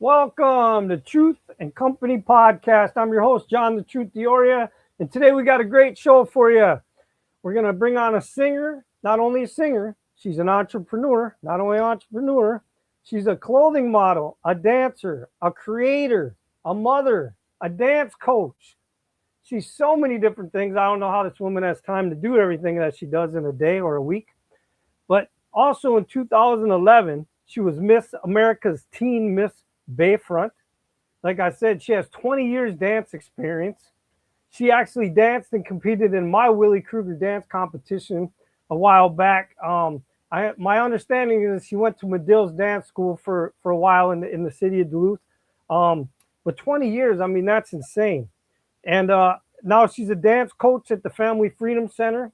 Welcome to Truth and Company Podcast. I'm your host, John the Truth Dioria, and today we got a great show for you. We're going to bring on a singer, not only a singer, she's an entrepreneur, not only an entrepreneur, she's a clothing model, a dancer, a creator, a mother, a dance coach. She's so many different things. I don't know how this woman has time to do everything that she does in a day or a week. But also in 2011, she was Miss America's Teen Miss Bayfront. Like I said, she has 20 years dance experience. She actually danced and competed in my Willie Kruger dance competition a while back. My understanding is she went to Medill's dance school for a while in the city of Duluth. But 20 years, I mean, that's insane. And now she's a dance coach at the Family Freedom Center.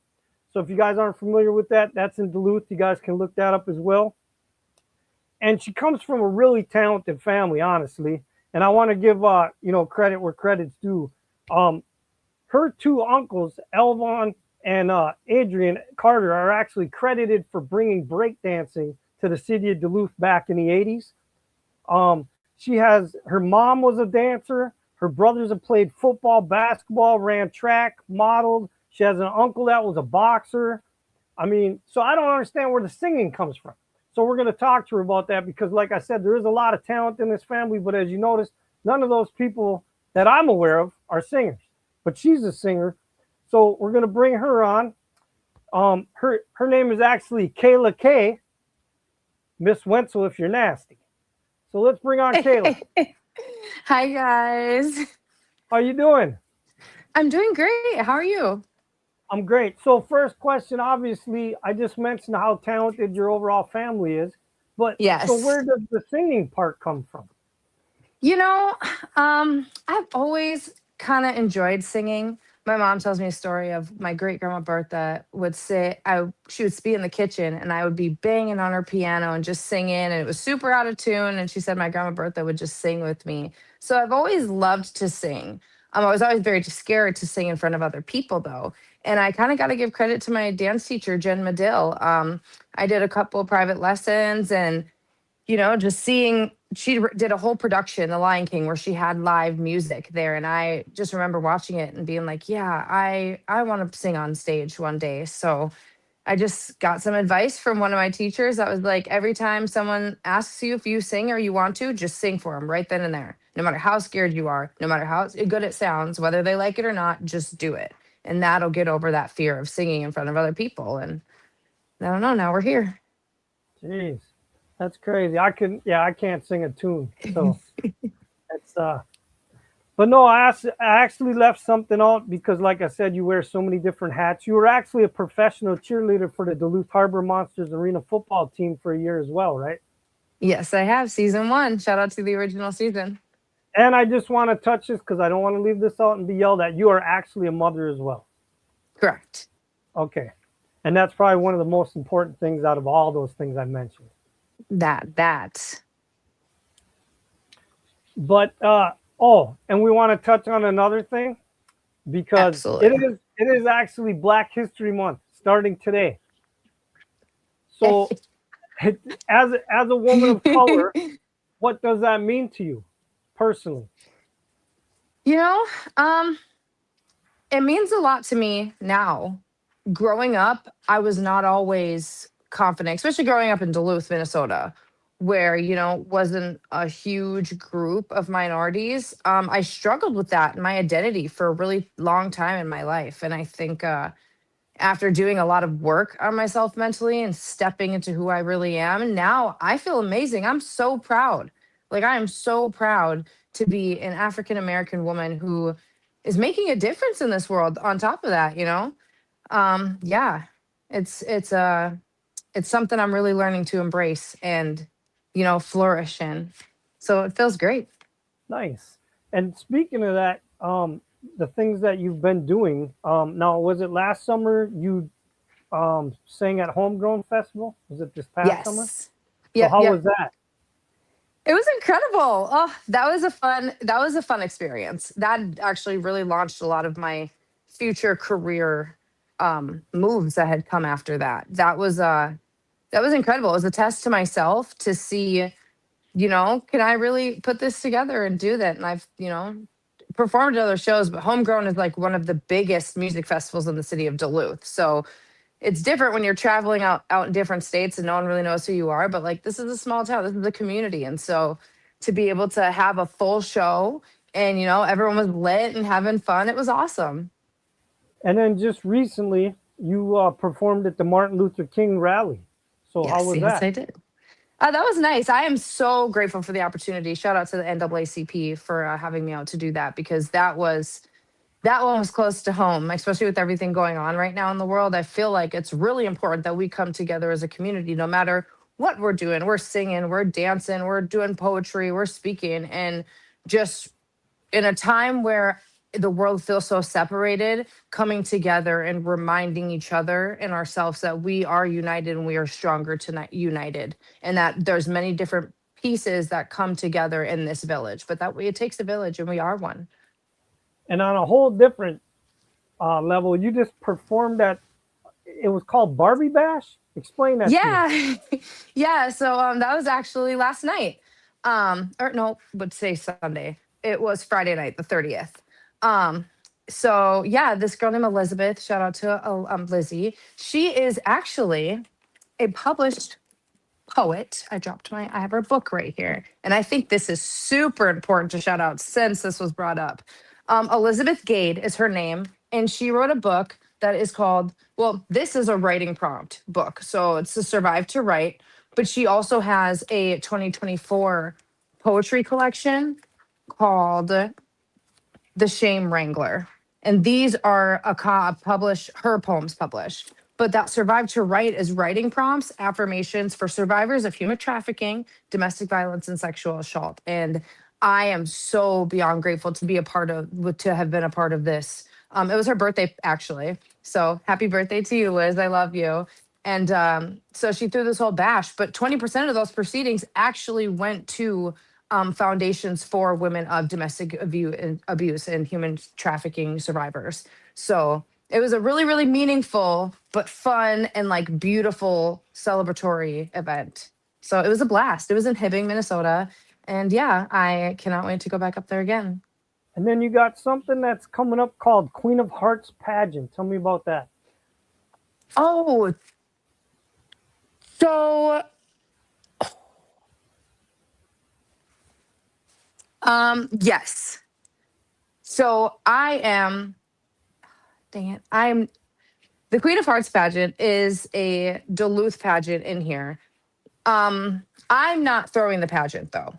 So if you guys aren't familiar with that, that's in Duluth. You guys can look that up as well. And she comes from a really talented family, honestly. And I want to give credit where credit's due. Her two uncles, Elvon and Adrian Carter, are actually credited for bringing breakdancing to the city of Duluth back in the 80s. Her mom was a dancer. Her brothers have played football, basketball, ran track, modeled. She has an uncle that was a boxer. I mean, so I don't understand where the singing comes from. So we're going to talk to her about that because, like I said, there is a lot of talent in this family. But as you notice, none of those people that I'm aware of are singers. But she's a singer. So we're going to bring her on. Her name is actually Kayla K. Miss Wenzel, if you're nasty. So let's bring on Kayla. Hi, guys. How you doing? I'm doing great. How are you? I'm great. So first question, obviously, I just mentioned how talented your overall family is, but so Yes. where does the singing part come from? You know, I've always kind of enjoyed singing. My mom tells me a story of my great grandma Bertha would say she would be in the kitchen and I would be banging on her piano and just singing, and it was super out of tune. And she said my grandma Bertha would just sing with me. So I've always loved to sing. I was always very scared to sing in front of other people, though. And I kind of got to give credit to my dance teacher, Jen Medill. I did a couple of private lessons, and just seeing did a whole production, The Lion King, where she had live music there, and I just remember watching it and being like, yeah, I want to sing on stage one day. So I just got some advice from one of my teachers that was like, every time someone asks you if you sing or you want to, just sing for them right then and there. No matter how scared you are, no matter how good it sounds, whether they like it or not, just do it. And that'll get over that fear of singing in front of other people. And I don't know, now we're here. Jeez, that's crazy. I can't sing a tune. So it's but no, I actually left something out because, like I said, you wear so many different hats. You were actually a professional cheerleader for the Duluth Harbor Monsters Arena football team for a year as well, right? Yes, I have. Season 1. Shout out to the original season. And I just want to touch this because I don't want to leave this out and be yelled at. You are actually a mother as well. Correct. Okay. And that's probably one of the most important things out of all those things I mentioned. That. But and we want to touch on another thing because Absolutely. it is actually Black History Month starting today. So as a woman of color, what does that mean to you personally? You know, it means a lot to me now. Growing up, I was not always confident, especially growing up in Duluth, Minnesota, where, wasn't a huge group of minorities. I struggled with that in my identity for a really long time in my life. And I think after doing a lot of work on myself mentally and stepping into who I really am, now I feel amazing. I'm so proud. Like, I am so proud to be an African American woman who is making a difference in this world on top of that, yeah, it's something I'm really learning to embrace and flourish in. So it feels great. Nice. And speaking of that, the things that you've been doing, now was it last summer you sang at Homegrown Festival? Was it this past summer? Yes. So how Yep. was that? It was incredible. Oh, that was a fun experience. That actually really launched a lot of my future career moves that had come after that. That was incredible. It was a test to myself to see can I really put this together and do that? And I've, performed at other shows, but Homegrown is like one of the biggest music festivals in the city of Duluth. So it's different when you're traveling out in different states and no one really knows who you are. But like, this is a small town, this is a community. And so to be able to have a full show and, everyone was lit and having fun, it was awesome. And then just recently, you performed at the Martin Luther King rally. So how Yes, was yes, that? I did. That was nice. I am so grateful for the opportunity. Shout out to the NAACP for having me out to do that, because that one was close to home, especially with everything going on right now in the world. I feel like it's really important that we come together as a community, no matter what we're doing. We're singing, we're dancing, we're doing poetry, we're speaking, and just in a time where the world feels so separated, coming together and reminding each other and ourselves that we are united and we are stronger tonight, united, and that there's many different pieces that come together in this village, but that way it takes a village and we are one. And on a whole different level, you just performed at, it was called Barbie Bash. Explain that to me. Yeah. Yeah. So that was actually last night. Or no, would say Sunday. It was Friday night, the 30th. Um, so yeah, this girl named Elizabeth, shout out to Lizzie. She is actually a published poet. I have her book right here. And I think this is super important to shout out since this was brought up. Elizabeth Gade is her name, and she wrote a book that is called, well, this is a writing prompt book. So it's to Survive to Write, but she also has a 2024 poetry collection called The Shame Wrangler. And these are published, her poems published. But that Survive to Write is writing prompts, affirmations for survivors of human trafficking, domestic violence, and sexual assault. And I am so beyond grateful to be a part of, to have been a part of this. It was her birthday, actually. So happy birthday to you, Liz. I love you. And so she threw this whole bash, but 20% of those proceedings actually went to foundations for women of domestic abuse and human trafficking survivors. So it was a really, really meaningful, but fun and like beautiful celebratory event. So it was a blast. It was in Hibbing, Minnesota. And yeah, I cannot wait to go back up there again. And then you got something that's coming up called Queen of Hearts pageant. Tell me about that. Oh, so yes. So I am, dang it, I'm the Queen of Hearts pageant is a Duluth pageant in here. I'm not throwing the pageant though.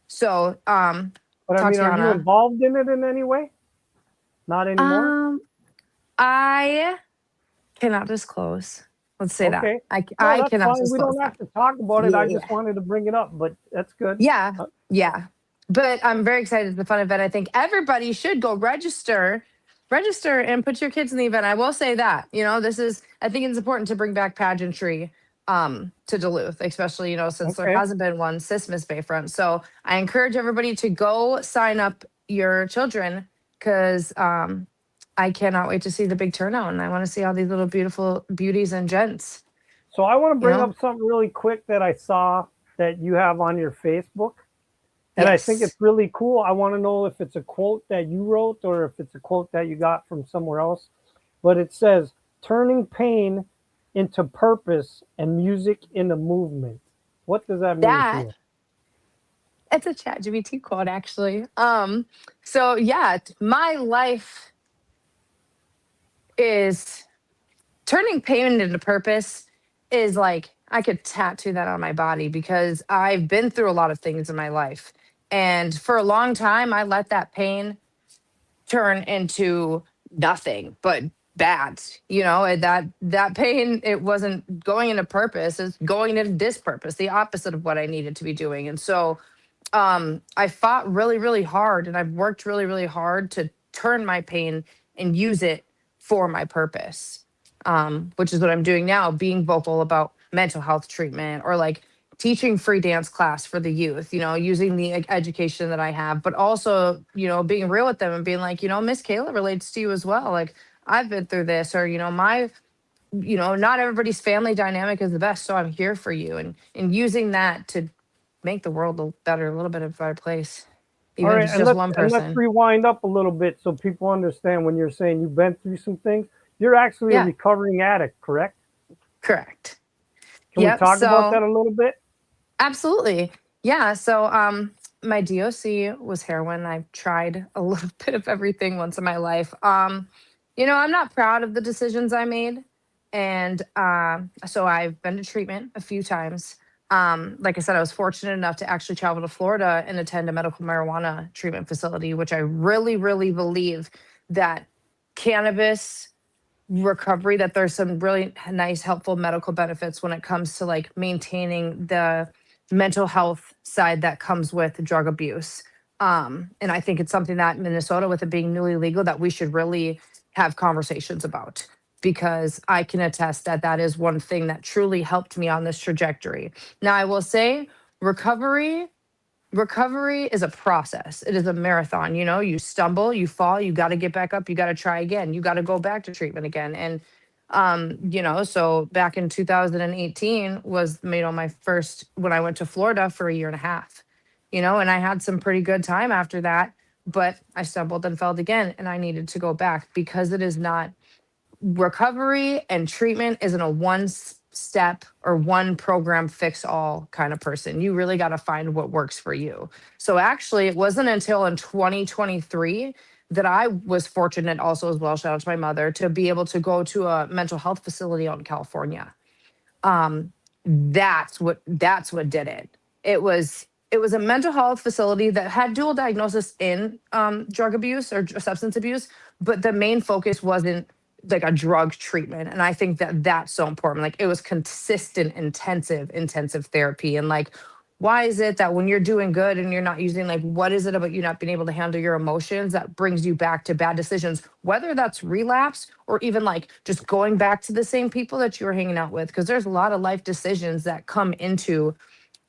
So, But I mean, are you Tatiana, involved in it in any way? Not anymore? um, I cannot disclose. Let's say that. Okay. No, I that's cannot fine. We disclose don't have that. to talk about it. I Yeah. just wanted to bring it up, but that's good. Yeah. Uh, Yeah. But I'm very excited. It's a fun event. I think everybody should go register and put your kids in the event. I will say that, I think it's important to bring back pageantry to Duluth, especially, since there okay. hasn't been one since Miss Bayfront. So I encourage everybody to go sign up your children, because I cannot wait to see the big turnout, and I want to see all these little beautiful beauties and gents, So I want to you bring know? up something really quick that I saw that you have on your Facebook. And I think it's Yes. really cool. I want to know if it's a quote that you wrote or if it's a quote that you got from somewhere else. But it says, turning pain into purpose and music into movement. What does that mean to That you? it's a chat GBT quote, actually. So yeah, my life is turning pain into purpose is like I could tattoo that on my body, because I've been through a lot of things in my life. And for a long time, I let that pain turn into nothing but bad. And that pain, it wasn't going into purpose, it's going into dispurpose, the opposite of what I needed to be doing. And so I fought really, really hard, and I've worked really, really hard to turn my pain and use it for my purpose, which is what I'm doing now, being vocal about mental health treatment, or like teaching free dance class for the youth, using the education that I have, but also, being real with them and being like, Miss Kayla relates to you as well. Like, I've been through this, or, not everybody's family dynamic is the best. So I'm here for you. And using that to make the world a little bit of a better place, All even if right, it's just one and let's person. rewind up a little bit so people understand when you're saying you've been through some things. You're actually a Yeah, recovering addict, correct? correct. Can we Yep. talk about So that a little bit? absolutely. Yeah. So my DOC was heroin. I've tried a little bit of everything once in my life. I'm not proud of the decisions I made. And so I've been to treatment a few times. Like I said, I was fortunate enough to actually travel to Florida and attend a medical marijuana treatment facility, which I really, really believe that cannabis recovery, that there's some really nice helpful medical benefits when it comes to like maintaining the mental health side that comes with drug abuse. And I think it's something that Minnesota, with it being newly legal, that we should really have conversations about, because I can attest that that is one thing that truly helped me on this trajectory. Now I will say, recovery is a process. It is a marathon. You stumble, you fall, you got to get back up, you got to try again, you got to go back to treatment again. And so back in 2018 was my first, when I went to Florida for a year and a half. And I had some pretty good time after that, but I stumbled and fell again, and I needed to go back, because it is not, recovery and treatment isn't a step or one program fix all kind of person. You really got to find what works for you. So actually, it wasn't until in 2023 that I was fortunate also as well, shout out to my mother, to be able to go to a mental health facility out in California. um that's what did it. It was a mental health facility that had dual diagnosis in drug abuse or substance abuse, but the main focus wasn't like a drug treatment. And I think that that's so important. Like, it was consistent intensive therapy. And like, why is it that when you're doing good and you're not using, like, what is it about you not being able to handle your emotions that brings you back to bad decisions, whether that's relapse or even like just going back to the same people that you were hanging out with? Because there's a lot of life decisions that come into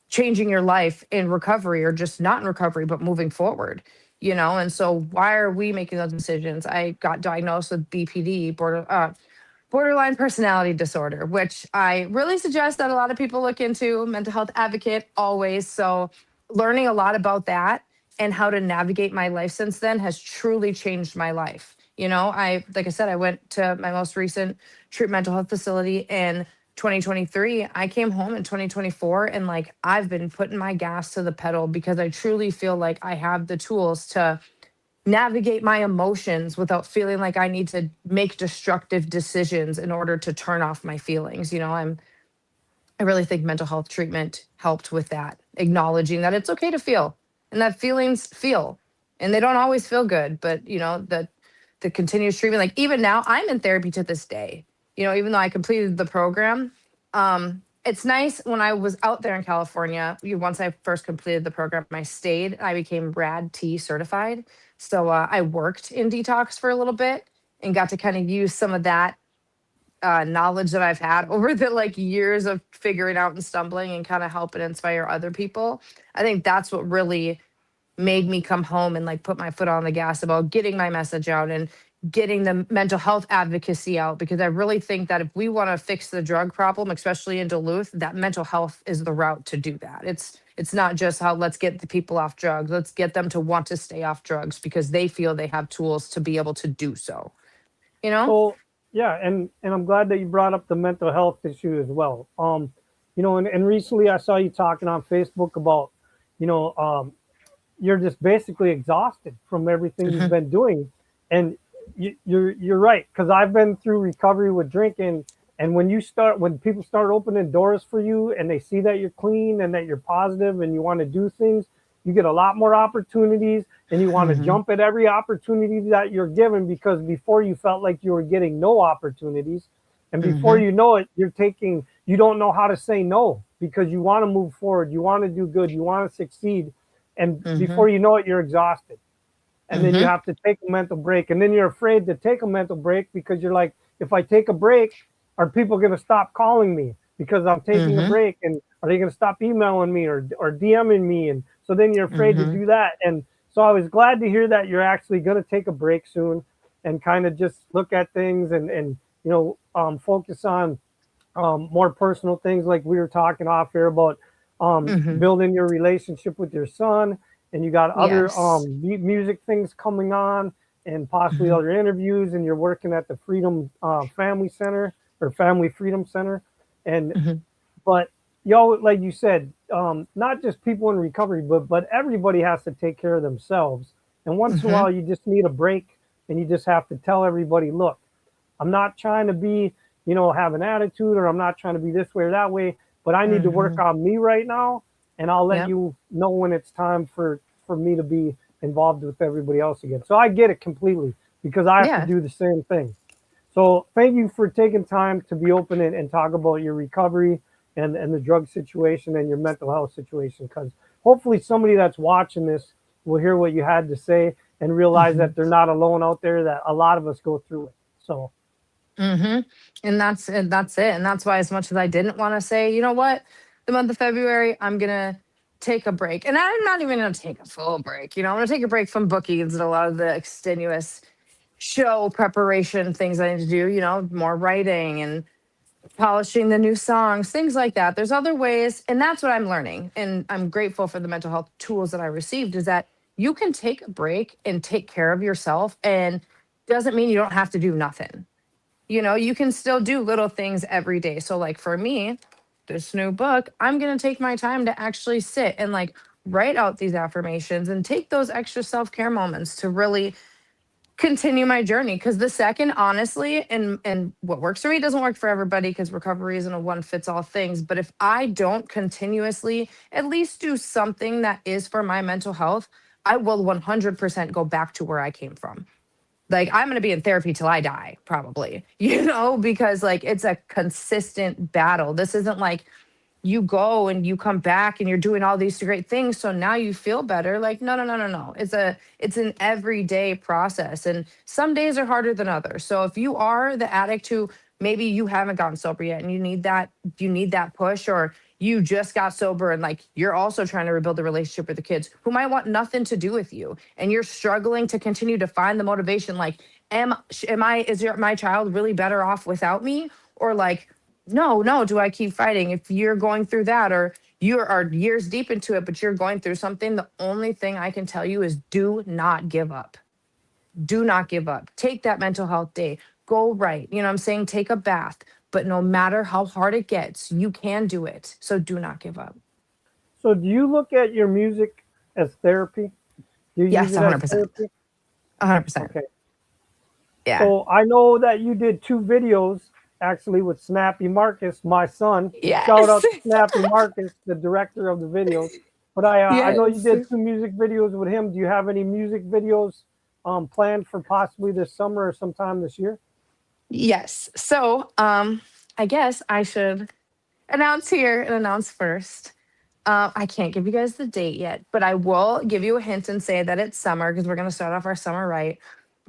changing your life in recovery, or just not in recovery but moving forward. And so why are we making those decisions? I got diagnosed with BPD, borderline personality disorder, which I really suggest that a lot of people look into. Mental health advocate always. So learning a lot about that and how to navigate my life since then has truly changed my life. Like I said, I went to my most recent mental health facility in 2023. I came home in 2024, and like, I've been putting my gas to the pedal, because I truly feel like I have the tools to navigate my emotions without feeling like I need to make destructive decisions in order to turn off my feelings. I really think mental health treatment helped with that, acknowledging that it's okay to feel, and that feelings feel, and they don't always feel good. But the continuous treatment, like even now, I'm in therapy to this day. Even though I completed the program, it's nice. When I was out there in California, once I first completed the program, I stayed. I became RAD T certified, so I worked in detox for a little bit and got to kind of use some of that knowledge that I've had over the like years of figuring out and stumbling, and kind of help and inspire other people. I think that's what really made me come home and like put my foot on the gas about getting my message out and getting the mental health advocacy out, because I really think that if we want to fix the drug problem, especially in Duluth, that mental health is the route to do that. It's not just how, let's get the people off drugs, let's get them to want to stay off drugs because they feel they have tools to be able to do so, you know? So yeah, and I'm glad that you brought up the mental health issue as well. And recently I saw you talking on Facebook about, you know, you're just basically exhausted from everything you've Mhm. been doing, and you're right, because I've been through recovery with drinking, and when people start opening doors for you and they see that you're clean and that you're positive and you want to do things, you get a lot more opportunities, and you want to Mhm. jump at every opportunity that you're given, because before you felt like you were getting no opportunities, and before Mhm. you know it, you don't know how to say no, because you want to move forward, you want to do good, you want to succeed, and Mhm. before you know it, you're exhausted. And then you Mhm. have to take a mental break. And then you're afraid to take a mental break, because you're like, if I take a break, are people going to stop calling me because I'm taking a Mhm. break? And are they going to stop emailing me or DMing me? And so then you're afraid to Mhm. do that. And so I was glad to hear that you're actually going to take a break soon and kind of just look at things and focus on more personal things, like we were talking off here about Hmm. building your relationship with your son, and you got other Yes. music things coming on, and possibly Hmm. other interviews, and you're working at the Freedom Family Center or Family Freedom Center, and Hmm. but yo, like you said, not just people in recovery, but everybody has to take care of themselves. And once in a Hmm. while, you just need a break, and you just have to tell everybody, look, I'm not trying to be, have an attitude, or I'm not trying to be this way or that way, but I need to work Hmm. on me right now, and I'll let Yep. you know when it's time for me to be involved with everybody else again. So I get it completely because I have to Yeah. do the same thing. So thank you for taking time to be open and talk about your recovery and the drug situation and your mental health situation. Because hopefully somebody that's watching this will hear what you had to say and realize Hmm. that they're not alone out there. That a lot of us go through it. So Hmm. And that's it. And that's why, as much as I didn't want to say, you know what, the month of February, I'm gonna take a break. And I'm not even gonna take a full break. I'm gonna take a break from bookings and a lot of the extenuous show preparation things I need to do, more writing and polishing the new songs, things like that. There's other ways, and that's what I'm learning. And I'm grateful for the mental health tools that I received, is that you can take a break and take care of yourself, and doesn't mean you don't have to do nothing. You can still do little things every day. So, like for me, this new book, I'm going to take my time to actually sit and like write out these affirmations and take those extra self-care moments to really continue my journey. Because the second, honestly, and what works for me doesn't work for everybody, because recovery isn't a one fits all things. But if I don't continuously at least do something that is for my mental health, I will 100% go back to where I came from. Like, I'm going to be in therapy till I die, probably, because like it's a consistent battle. This isn't like you go and you come back and you're doing all these great things, so now you feel better. Like, no, no, no, no, no. It's an everyday process, and some days are harder than others. So if you are the addict who maybe you haven't gotten sober yet and you need that push, or you just got sober and like you're also trying to rebuild a relationship with the kids who might want nothing to do with you, and you're struggling to continue to find the motivation, like, am I is my child really better off without me? Or like, no, no, do I keep fighting? If you're going through that, or you are years deep into it, but you're going through something, the only thing I can tell you is do not give up. Do not give up. Take that mental health day. Go write. You know what I'm saying? Take a bath. But no matter how hard it gets, you can do it. So do not give up. do you look at your music as therapy? Do you use Yes, it as 100%. therapy? 100%. Okay. Yeah. So I know that you did two videos actually with Snappy Marcus, my son. Shout Yes. out to Snappy Marcus, the director of the videos. But I know you Yes. did two music videos with him. Do you have any music videos planned for possibly this summer or sometime this year? Yes. So, I guess I should announce here and announce first. I can't give you guys the date yet, but I will give you a hint and say that it's summer, because we're going to start off our summer right.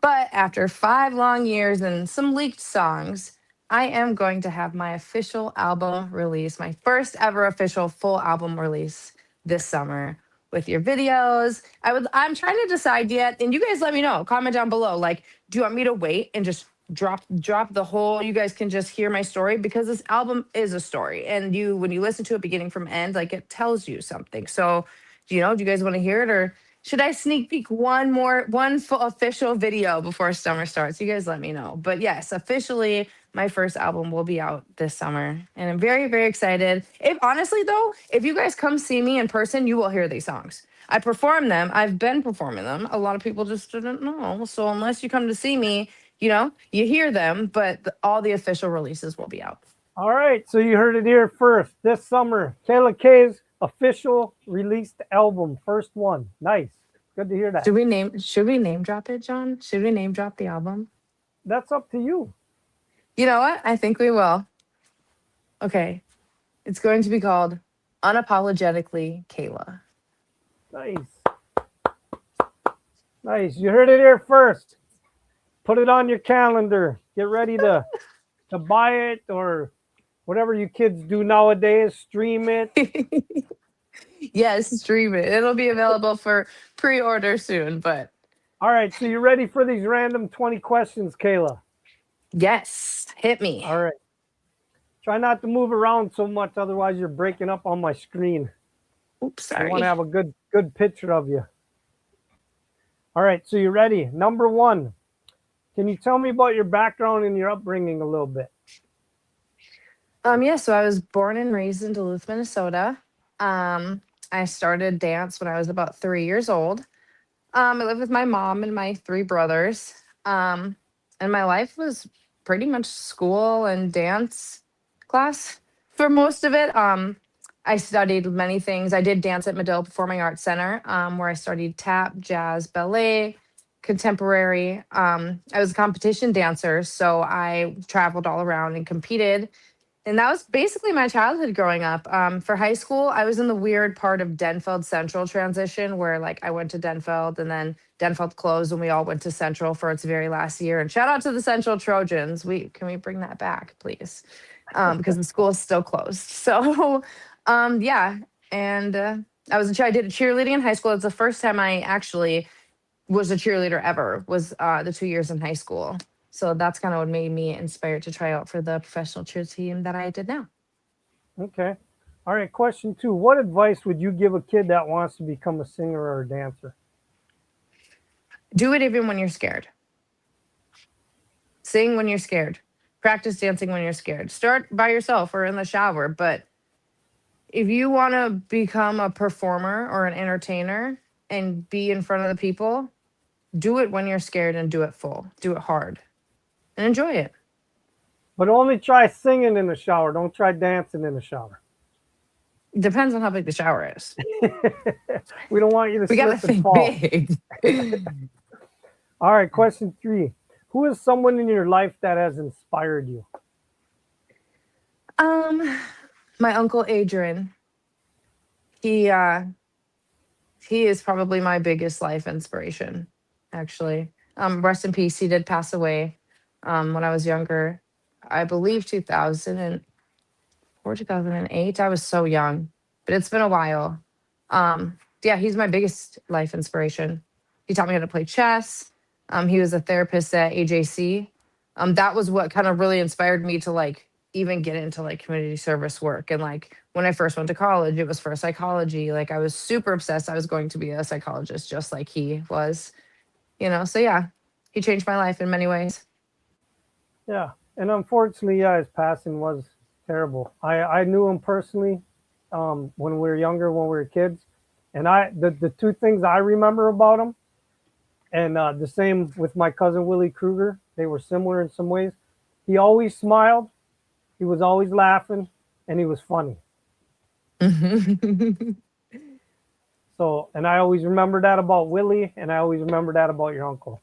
But after 5 long years and some leaked songs, I am going to have my official album release, my first ever official full album release this summer, with your videos. I'm trying to decide yet, and you guys let me know. Comment down below. Like, do you want me to wait and just drop the whole, you guys can just hear my story, because this album is a story, and when you listen to it beginning from end, like, it tells you something. So do you guys want to hear it, or should I sneak peek one full official video before summer starts? You guys let me know. But yes, officially my first album will be out this summer, and I'm very, very excited. If honestly though, if you guys come see me in person, you will hear these songs. I perform them. I've been performing them. A lot of people just didn't know. So unless you come to see me, you hear them, but all the official releases will be out. All right, so you heard it here first. This summer, Kayla K's official released album, first one. Nice. Good to hear that. Should we name drop it, John? Should we name drop the album? That's up to you. You know what? I think we will. Okay. It's going to be called Unapologetically Kayla. Nice. Nice. You heard it here first. Put it on your calendar. Get ready to buy it, or whatever you kids do nowadays. Stream it. Yes, stream it. It'll be available for pre-order soon, but All right, so you ready for these random 20 questions, Kayla? yes, hit me. All right. Try not to move around so much, otherwise you're breaking up on my screen. Oops, I want to sorry. have a good picture of you. All right, so you ready? Number one, can you tell me about your background and your upbringing a little bit? Yeah, so I was born and raised in Duluth, Minnesota. Um, I started dance when I was about 3 years old. I lived with my mom and my three brothers. Um, and my life was pretty much school and dance class for most of it. I studied many things. I did dance at Medill Performing Arts Center, where I studied tap, jazz, ballet, contemporary. I was a competition dancer, so I traveled all around and competed, and that was basically my childhood growing up. For high school, I was in the weird part of Denfeld Central transition where like I went to Denfeld and then Denfeld closed and we all went to Central for its very last year. And shout out to the Central Trojans. We bring that back, please? Because the school is still closed. So yeah. And I did a cheerleading in high school. It's the first time I actually was a cheerleader ever, was the 2 years in high school. So that's kind of what made me inspired to try out for the professional cheer team that I did now. Okay. All right, question two. What advice would you give a kid that wants to become a singer or a dancer? Do it even when you're scared. Sing when you're scared. Practice dancing when you're scared. Start by yourself or in the shower. But if you want to become a performer or an entertainer and be in front of the people, do it when you're scared and do it full. Do it hard and enjoy it. But only try singing in the shower. Don't try dancing in the shower. Depends on how big the shower is. We don't want you to We got to slip and think fall. big. All right, question three. Who is someone in your life that has inspired you? um, my uncle Adrian. He uh he is probably my biggest life inspiration, actually. Rest in peace. He did pass away when I was younger. I believe 2000 or 2008. I was so young, but it's been a while. Yeah, he's my biggest life inspiration. He taught me how to play chess. He was a therapist at AJC. That was what kind of really inspired me to like even get into like community service work. And like when I first went to college, it was for psychology. Like I was super obsessed. I was going to be a psychologist just like he was, So yeah, he changed my life in many ways. Yeah, and unfortunately, yeah, his passing was terrible. I knew him personally when we were younger, when we were kids, and the two things I remember about him, and the same with my cousin Willie Kruger, they were similar in some ways. He always smiled, he was always laughing, and he was funny. So, and I always remember that about Willie, and I always remember that about your uncle.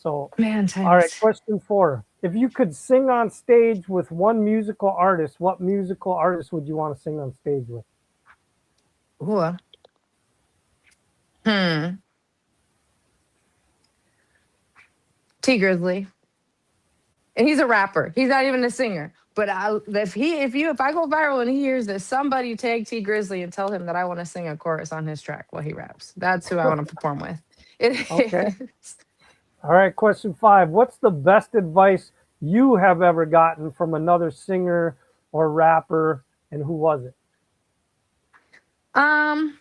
So, Man, all right, times. question four. If you could sing on stage with one musical artist, what musical artist would you want to sing on stage with? Ooh. Hmm. T Grizzly. And he's a rapper. He's not even a singer. But if I go viral and he hears that, somebody tag T Grizzly and tell him that I want to sing a chorus on his track while he raps. That's who I want to perform with. It Okay. is. All right, question five. What's the best advice you have ever gotten from another singer or rapper, and who was it? Um.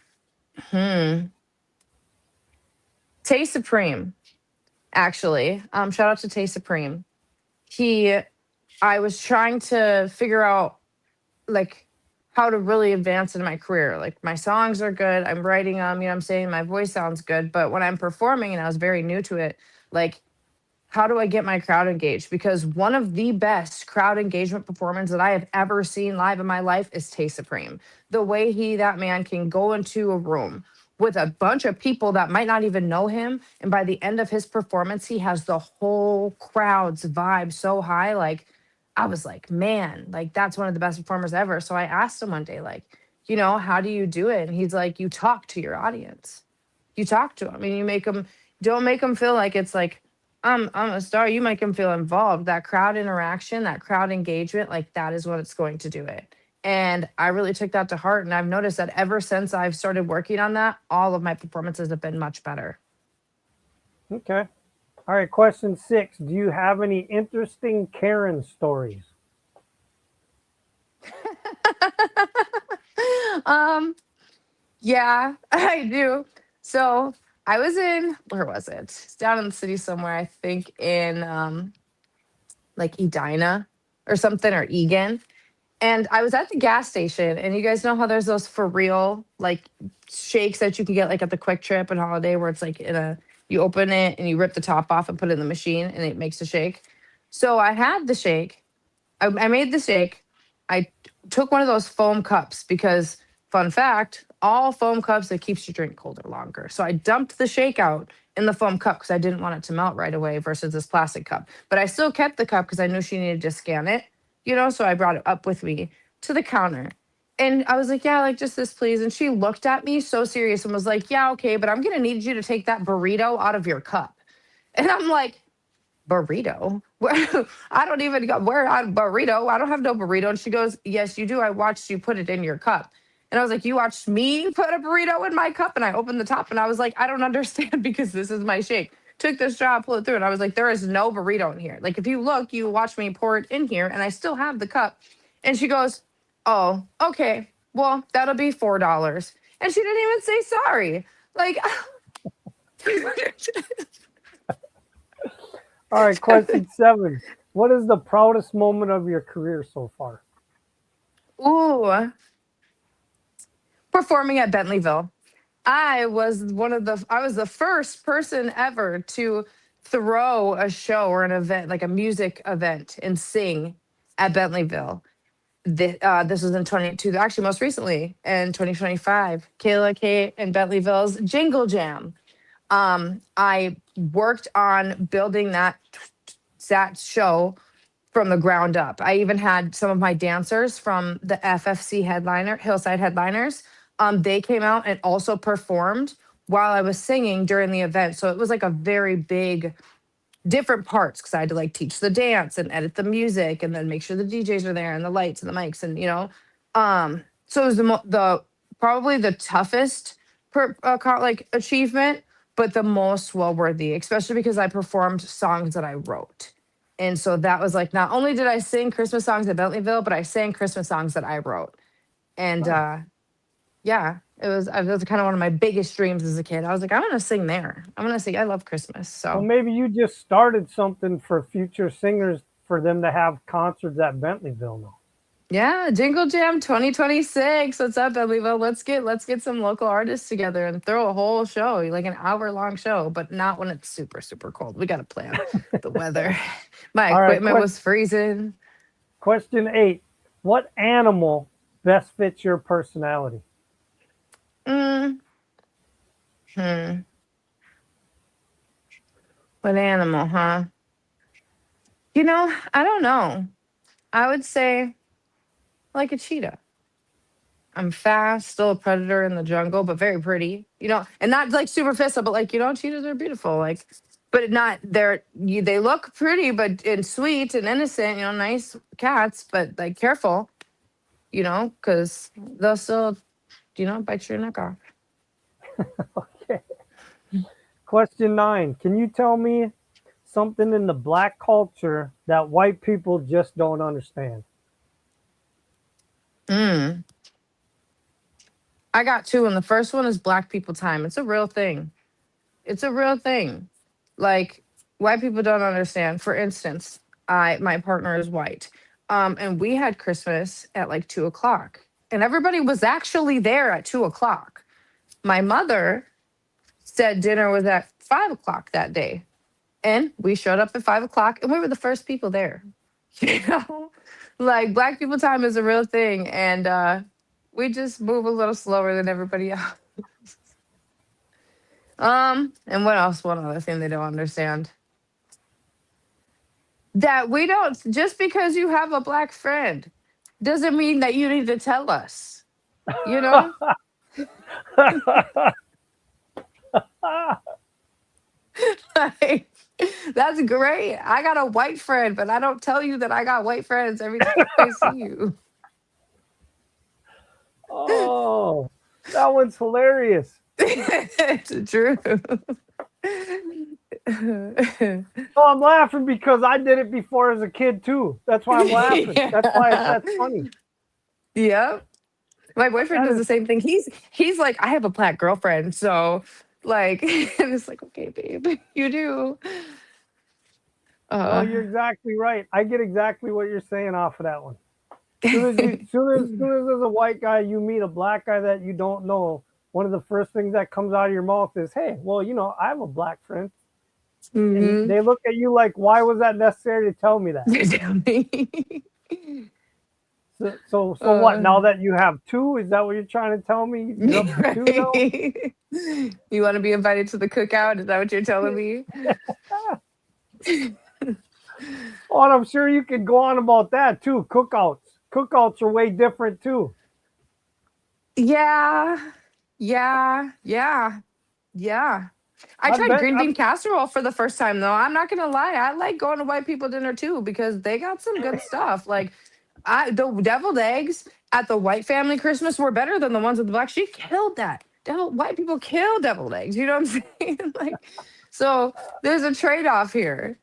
Tay Supreme. Actually, shout out to Tay Supreme. He. I was trying to figure out like how to really advance in my career. Like my songs are good. I'm writing them, I'm saying? My voice sounds good. But when I'm performing and I was very new to it, like how do I get my crowd engaged? Because one of the best crowd engagement performances that I have ever seen live in my life is Tay Supreme. The way that man can go into a room with a bunch of people that might not even know him. And by the end of his performance, he has the whole crowd's vibe so high. Like, I was like, man, like that's one of the best performers ever. So I asked him one day, like, how do you do it? And he's like, you talk to your audience. You talk to them and you make them, don't make them feel like it's like, I'm a star. You make them feel involved. That crowd interaction, that crowd engagement, like that is what it's going to do it. And I really took that to heart. And I've noticed that ever since I've started working on that, all of my performances have been much better. Okay. All right, question six. Do you have any interesting Karen stories? um, yeah, I do. So I was in, where was it? It's down in the city somewhere, I think in like Edina or something, or Egan. And I was at the gas station, and you guys know how there's those for real like shakes that you can get like at the Quick Trip and Holiday, where it's like in a, you open it and you rip the top off and put it in the machine and it makes a shake. So I had the shake. I made the shake. I took one of those foam cups because, fun fact, all foam cups, it keeps your drink colder longer. So I dumped the shake out in the foam cup because I didn't want it to melt right away versus this plastic cup. But I still kept the cup because I knew she needed to scan it, So I brought it up with me to the counter. And I was like, yeah, like just this, please. And she looked at me so serious and was like, yeah, okay, but I'm going to need you to take that burrito out of your cup. And I'm like, burrito? Where I don't even go where I burrito. I don't have no burrito. And she goes, yes, you do. I watched you put it in your cup. And I was like, you watched me put a burrito in my cup? And I opened the top and I was like, I don't understand because this is my shake. Took the straw, pulled it through, and I was like, there is no burrito in here. Like if you look, you watch me pour it in here and I still have the cup. And she goes, oh, okay. Well, that'll be $4. And she didn't even say sorry. Like All right, question 7. What is the proudest moment of your career so far? ooh, performing at Bentleyville. I was the first person ever to throw a show or an event, like a music event, and sing at Bentleyville. This was in 22, actually most recently in 2025. Kayla K and Bentleyville's Jingle Jam. I worked on building that show from the ground up. I even had some of my dancers from the FFC headliner, Hillside Headliners. They came out and also performed while I was singing during the event. So it was like a very big different parts because I had to like teach the dance and edit the music and then make sure the DJs are there and the lights and the mics and so it was the probably the toughest like achievement, but the most well worthy, especially because I performed songs that I wrote. And so that was like, not only did I sing Christmas songs at Bentleyville, but I sang Christmas songs that I wrote. And Nice. yeah, it was kind of one of my biggest dreams as a kid. I was like, I'm gonna sing there. I'm gonna sing. I love Christmas. Well, So maybe you just started something for future singers for them to have concerts at Bentleyville now. yeah, Jingle Jam 2026. What's up, Bentleyville? Let's get some local artists together and throw a whole show, like an hour-long show, but not when it's super, super cold. We gotta plan the weather. My All right, equipment was freezing. question 8. What animal best fits your personality? Mm, hmm. What animal, huh? I don't know. I would say like a cheetah. I'm fast, still a predator in the jungle, but very pretty, and not like super physical, but like, cheetahs are beautiful. Like, but not they look pretty, but and sweet and innocent, nice cats, but like careful, because they'll still, bite your neck off. Okay. Question 9. Can you tell me something in the black culture that white people just don't understand? Mm. I got two, and the first one is Black People Time. It's a real thing. It's a real thing. Like white people don't understand. For instance, my partner is white. And we had Christmas at like 2 o'clock. And everybody was actually there at 2 o'clock. My mother said dinner was at 5 o'clock that day. And we showed up at 5 o'clock and we were the first people there. You know? Like Black people time is a real thing. And we just move a little slower than everybody else. And what else? One other thing they don't understand. That we don't, just because you have a black friend doesn't mean that you need to tell us, you know? Like, that's great. I got a white friend, but I don't tell you that I got white friends every time I see you. Oh, that one's hilarious. It's true. Oh, I'm laughing because I did it before as a kid too. That's why I'm laughing. That's why Yeah. that's funny. Yep. My boyfriend That does is, the same thing. He's like, I have a black girlfriend, so like, and it's like, okay, babe, you do. no, Uh, you're exactly right. I get exactly what you're saying off of that one. Soon as there's a white guy, you meet a black guy that you don't know. One of the first things that comes out of your mouth is, "Hey, well, I have a black friend," and hmm they look at you like, "Why was that necessary to tell me that?" You tell me. So what? uh, Now that you have two, is that what you're trying to tell me? You're up to two now. right. You want to be invited to the cookout? Is that what you're telling me? Oh, and I'm sure you could go on about that too. Cookouts are way different too. Yeah, yeah. Yeah. I I've tried been, green I've, bean casserole for the first time though. I'm not gonna lie. I like going to white people dinner too because they got some good stuff. Like the deviled eggs at the white family Christmas were better than the ones with the black. She killed that. White people kill deviled eggs. You know what I'm saying? Like, so there's a trade-off here.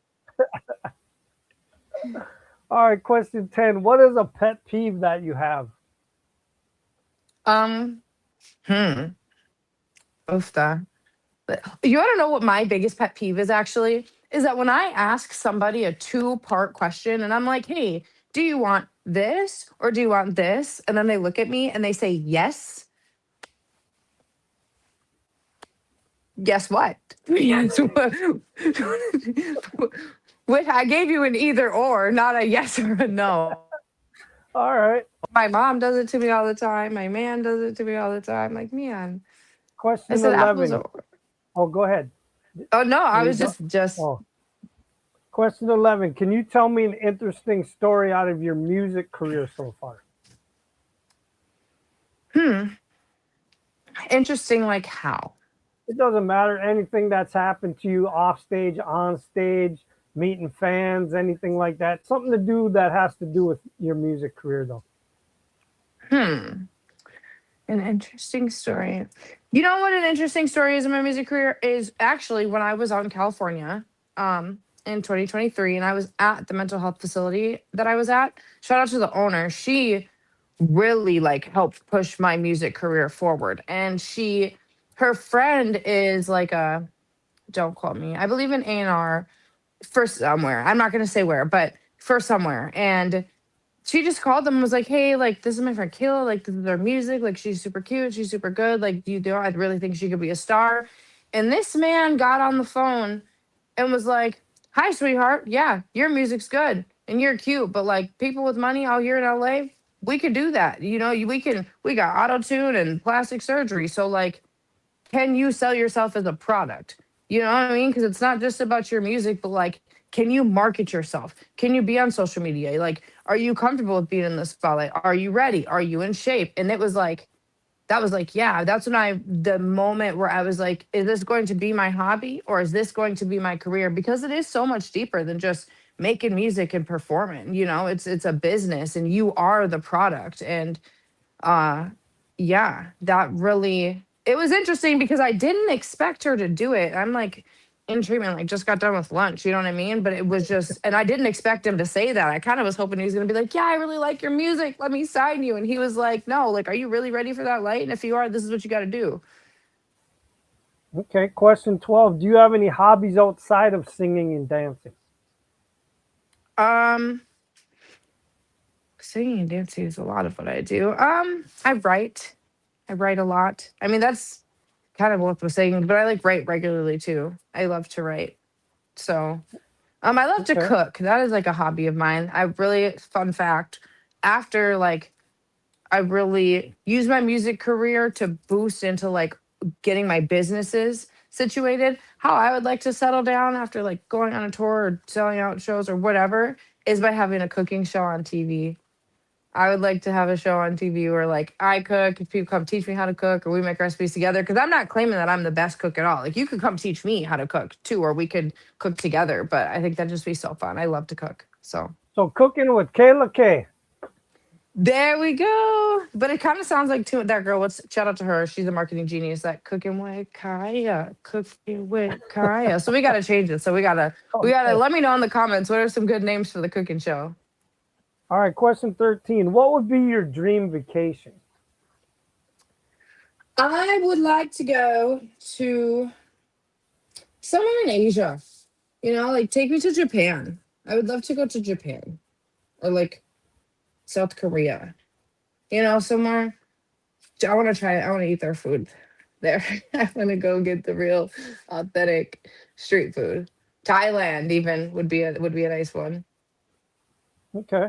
all right, question 10. What is a pet peeve that you have? Um, hmm. Oofta. But you want to know what my biggest pet peeve is actually? Is that when I ask somebody a two-part question and I'm like, hey, do you want this or do you want this? And then they look at me and they say yes. Guess what? Yes. What I gave you an either or, not a yes or a no. All right. My mom does it to me all the time. My man does it to me all the time. Like, man, I Question said apples 11. or. Oh, go ahead. Oh no, I Were you was done? just. Oh, question 11. Can you tell me an interesting story out of your music career so far? Hmm. Interesting. Like how? It doesn't matter anything that's happened to you off stage, on stage, meeting fans, anything like that. Something to do that has to do with your music career, though. Hmm. An interesting story. You know what an interesting story is in my music career is actually when I was out in California in 2023 and I was at the mental health facility that I was at. Shout out to the owner. She really like helped push my music career forward. And her friend is like a don't quote me. I believe in A&R for somewhere. I'm not going to say where, but for somewhere. And she just called them and was like, "Hey, like this is my friend Kayla. Like this is her music. Like she's super cute. She's super good. Like I really think she could be a star." And this man got on the phone and was like, "Hi, sweetheart. Yeah, your music's good and you're cute, but like people with money out here in LA, we could do that. We got auto tune and plastic surgery. So like, can you sell yourself as a product? You know what I mean? Because it's not just about your music, but like, can you market yourself? Can you be on social media? Like, are you comfortable with being in the spotlight? Are you ready? Are you in shape?" And it was like, that was like, yeah, that's when the moment where I was like, is this going to be my hobby or is this going to be my career? Because it is so much deeper than just making music and performing. It's a business and you are the product. And uh yeah, that really it was interesting because I didn't expect her to do it. I'm like in treatment, like just got done with lunch, you know what I mean? But it was just, and I didn't expect him to say that. I kind of was hoping he was gonna be like, "Yeah, I really like your music, let me sign you." And he was like, "No, like, are you really ready for that light? And if you are, this is what you got to do." Okay, question 12. Do you have any hobbies outside of singing and dancing? um Singing and dancing is a lot of what I do. I write a lot. I mean, that's kind of what was saying, but I like write regularly too. I love to write. So, I love to Okay. cook. That is like a hobby of mine. I really, fun fact, after like I really use my music career to boost into like getting my businesses situated. How I would like to settle down after like going on a tour or selling out shows or whatever is by having a cooking show on TV. I would like to have a show on TV where like I cook, if people come teach me how to cook, or we make recipes together. Because I'm not claiming that I'm the best cook at all. Like you could come teach me how to cook too, or we could cook together. But I think that'd just be so fun. I love to cook. So So, cooking with Kayla K. there we go. But it kind of sounds like too that girl. What's shout out to her? She's a marketing genius. That cooking with Kaya, cooking with Kaya. So we gotta change it. So we gotta Okay. let me know in the comments what are some good names for the cooking show. All right, question 13. What would be your dream vacation? I would like to go to somewhere in Asia. Like take me to Japan. I would love to go to Japan or like South Korea. Somewhere. I want to try it. I want to eat their food there. I want to go get the real authentic street food. Thailand even would be a nice one. Okay.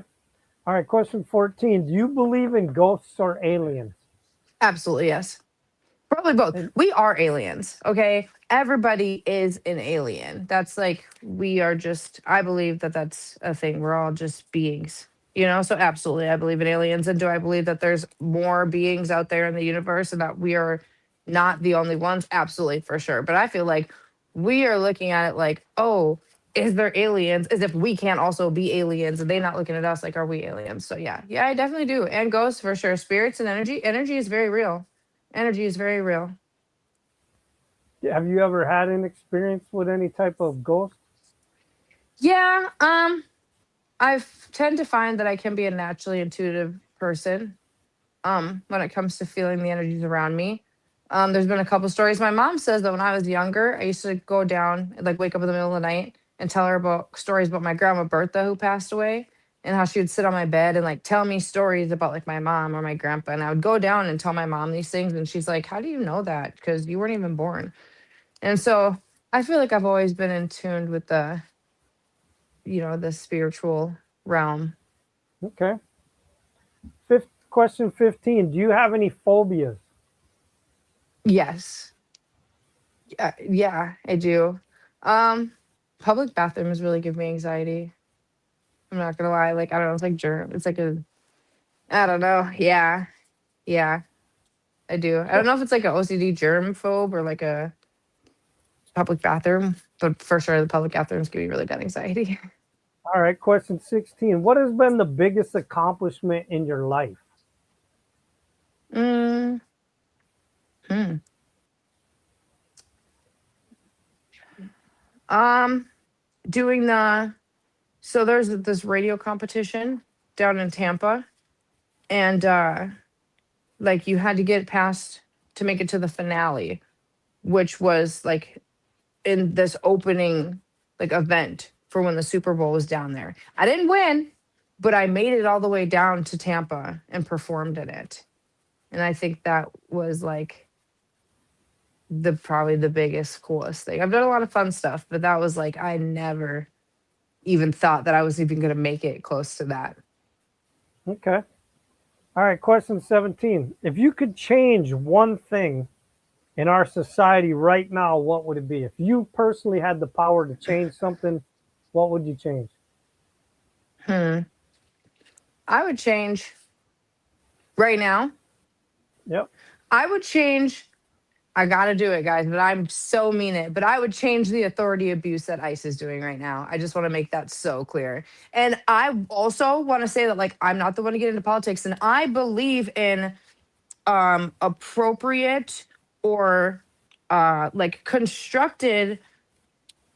All right. Question 14. Do you believe in ghosts or aliens? Absolutely yes. Probably both. And We are aliens, okay? Everybody is an alien. That's like we are just I believe that that's a thing. We're all just beings. So absolutely I believe in aliens. And do I believe that there's more beings out there in the universe and that we are not the only ones? Absolutely, for sure. But I feel like we are looking at it like, "Oh, is there aliens?" As if we can't also be aliens and they not looking at us like, "Are we aliens?" So yeah. Yeah, I definitely do. And ghosts for sure. Spirits and energy. Energy is very real. Energy is very real. have you ever had an experience with any type of ghost? Yeah, I tend to find that I can be a naturally intuitive person. When it comes to feeling the energies around me. There's been a couple stories. My mom says that when I was younger, I used to go down and like wake up in the middle of the night and tell her about stories about my grandma Bertha who passed away and how she would sit on my bed and like tell me stories about like my mom or my grandpa. And I would go down and tell my mom these things. And she's like, "How do you know that? Because you weren't even born." And so I feel like I've always been in tune with the spiritual realm. Okay. Question 15. Do you have any phobias? Yes. Yeah, I do. Um, Public bathrooms really give me anxiety. I'm not gonna lie. Like, I don't know, it's like germ. It's like I don't know. Yeah. Yeah, I do. I don't know if it's like a OCD germ phobe or like a public bathroom, but for sure the public bathrooms give me really bad anxiety. All right. Question 16. What has been the biggest accomplishment in your life? mm, hmm. Um, Doing so there's this radio competition down in Tampa, and like you had to get past to make it to the finale, which was like in this opening like event for when the Super Bowl was down there. I didn't win, but I made it all the way down to Tampa and performed in it. And I think that was like the probably the biggest coolest thing. I've done a lot of fun stuff, but that was like I never even thought that I was even going to make it close to that. Okay. All right. Question 17. If you could change one thing in our society right now, what would it be? If you personally had the power to change something, what would you change? Hmm. I would change right now. Yep. I would change I gotta do it, guys, but I'm so mean it. But I would change the authority abuse that ICE is doing right now. I just want to make that so clear. And I also want to say that, like, I'm not the one to get into politics, and I believe in appropriate or like constructed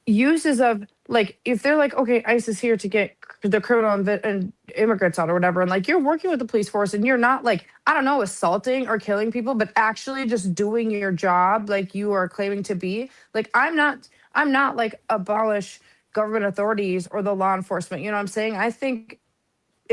uses of like if they're like okay ICE is here to get the criminal and immigrants out or whatever and like you're working with the police force and you're not like I don't know assaulting or killing people but actually just doing your job like you are claiming to be like I'm not like abolish government authorities or the law enforcement, you know what I'm saying? I think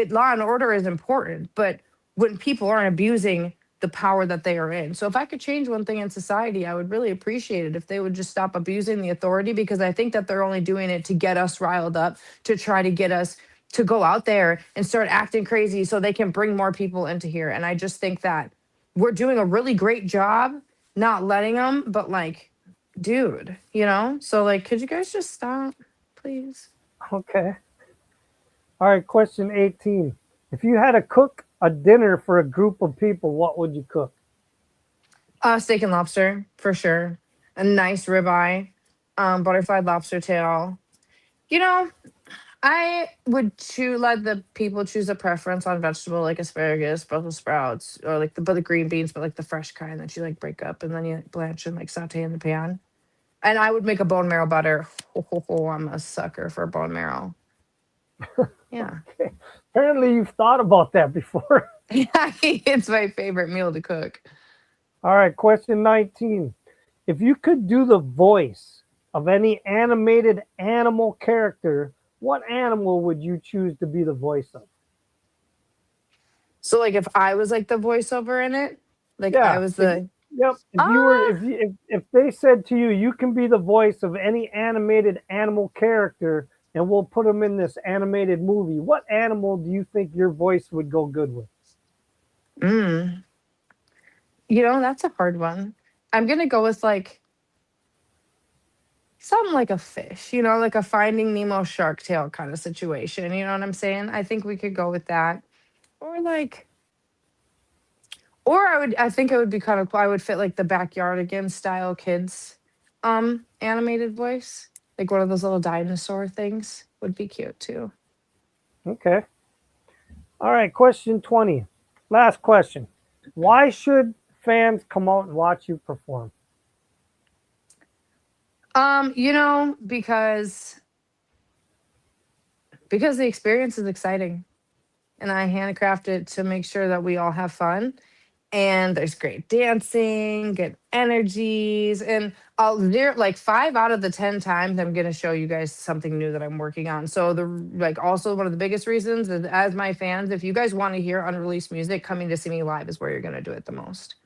law and order is important, but when people aren't abusing the power that they are in. So if I could change one thing in society, I would really appreciate it if they would just stop abusing the authority because I think that they're only doing it to get us riled up, to try to get us to go out there and start acting crazy so they can bring more people into here. And I just think that we're doing a really great job not letting them, but like, dude, So like, could you guys just stop, please? Okay. All right. Question 18. If you had to cook a dinner for a group of people, what would you cook? Steak and lobster for sure. A nice ribeye, butterflied lobster tail. You know, I would let the people choose a preference on vegetable like asparagus, Brussels sprouts, or like the green beans, but like the fresh kind that you like break up and then you blanch and like saute in the pan. And I would make a bone marrow butter. I'm a sucker for bone marrow. Yeah. Okay. Apparently, you've thought about that before. Yeah, it's my favorite meal to cook. All right, question 19. If you could do the voice of any animated animal character, what animal would you choose to be the voice of? So like if I was like the voiceover in it, like I Yeah. was If, the yep. If you were, ah if they said to you, you can be the voice of any animated animal character, and we'll put them in this animated movie, what animal do you think your voice would go good with? mm, that's a hard one. I'm gonna go with like something like a fish, like a Finding Nemo Shark Tale kind of situation. You know what I'm saying? I think we could go with that. Or like, or I think it would be kind of cool. I would fit like the Backyardigans style kids animated voice. Like one of those little dinosaur things would be cute too. Okay. All right. Question 20. Last question. Why should fans come out and watch you perform? Because the experience is exciting and I handcraft it to make sure that we all have fun. And there's great dancing, good energies, and there like 5 out of the 10 times I'm gonna show you guys something new that I'm working on. So also one of the biggest reasons is as my fans, if you guys want to hear unreleased music, coming to see me live is where you're gonna do it the most.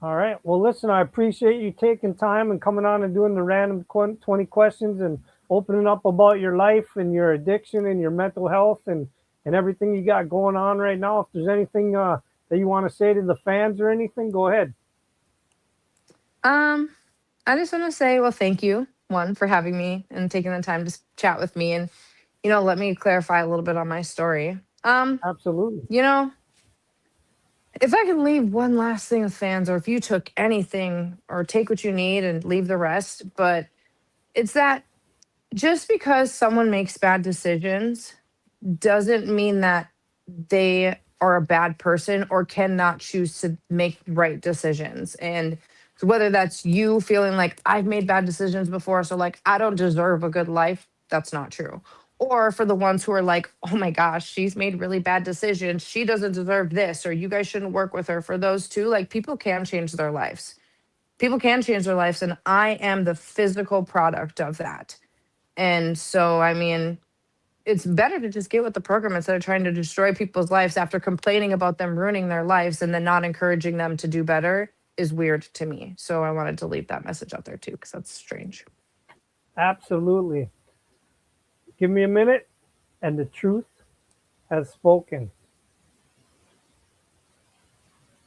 All right. Well, listen, I appreciate you taking time and coming on and doing the random 20 questions and opening up about your life and your addiction and your mental health and everything you got going on right now. If there's anything that you want to say to the fans or anything, go ahead. Um, I just want to say, well, thank you, one, for having me and taking the time to chat with me and let me clarify a little bit on my story. Absolutely. You know, if I can leave one last thing with fans, or if you took anything or take what you need and leave the rest, but it's that just because someone makes bad decisions doesn't mean that they are a bad person or cannot choose to make right decisions. And whether that's you feeling like I've made bad decisions before, so like I don't deserve a good life, that's not true. Or for the ones who are like, oh my gosh, she's made really bad decisions. She doesn't deserve this, or you guys shouldn't work with her. For those two, like people can change their lives. People can change their lives. And I am the physical product of that. And so, I mean, it's better to just get with the program instead of trying to destroy people's lives after complaining about them ruining their lives and then not encouraging them to do better is weird to me. So I wanted to leave that message out there too, because that's strange. Absolutely. Give me a minute, and the truth has spoken.